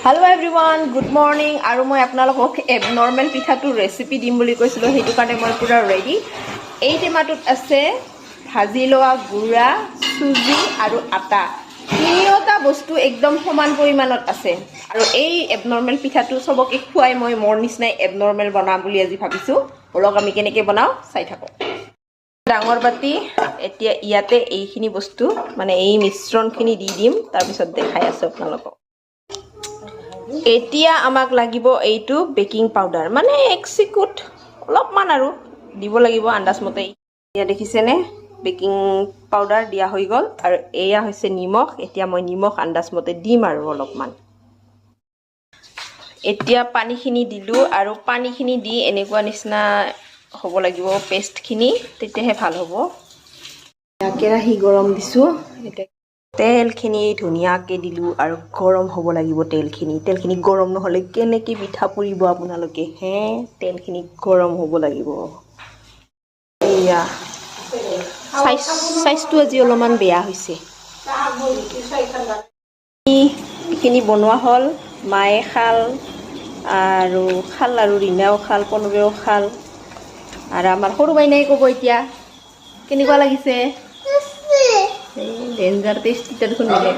Hello everyone, good morning. আৰু মই আপোনালোকক এবনৰ্মেল পিঠাটোৰ ৰেচিপি দিম বুলি কৈছিলো, সেইটো কাৰণে মই পুৰা ৰেডি। এই টেমাটোত আছে ভাজি লোৱা গুড়া, চুজি আৰু আটা। তিনিওটা বস্তু একদম সমান পৰিমাণত আছে। আৰু এই এবনৰ্মেল পিঠাটো সবকে খুৱাই মই মোৰ নিচিনাই এবনৰ্মেল বনাম বুলি আজি ভাবিছো। বলক আমি কেনেকৈ বনাও চাই থাকক। ডাঙৰ বাটি এতিয়া ইয়াতে এইখিনি বস্তু মানে এই মিশ্ৰণখিনি দি দিম, তাৰ পিছত দেখাই আছো আপোনালোকক। এতিয়া আমাক লাগিব এইটো বেকিং পাউডাৰ, মানে এক চিকুট অলপমান আৰু দিব লাগিব আন্দাজ মতে। এতিয়া দেখিছেনে বেকিং পাউডাৰ দিয়া হৈ গ'ল, আৰু এয়া হৈছে নিমখ। এতিয়া মই নিমখ আন্দাজ মতে দিম আৰু অলপমান। এতিয়া পানীখিনি দিলো, আৰু পানীখিনি দি এনেকুৱা নিচিনা হ'ব লাগিব পেষ্টখিনি, তেতিয়াহে ভাল হ'ব। কেৰাহী গৰম দিছো, এতিয়া তেলখিনি ধুনীয়াকৈ দিলোঁ আৰু গৰম হ'ব লাগিব তেলখিনি গৰম নহ'লে কেনেকৈ পিঠা পুৰিব আপোনালোকে হে। তেলখিনি গৰম হ'ব লাগিব। এয়া চাইজটো আজি অলপমান বেয়া হৈছে। এইখিনি বনোৱা হ'ল, মায়ে খাল আৰু ৰীমাও খাল, প্ৰণৱেও খাল, আৰু আমাৰ সৰু বাইনাই ক'ব এতিয়া কেনেকুৱা লাগিছে। ডেঞ্জাৰ টেষ্টি দেখোন মিলে।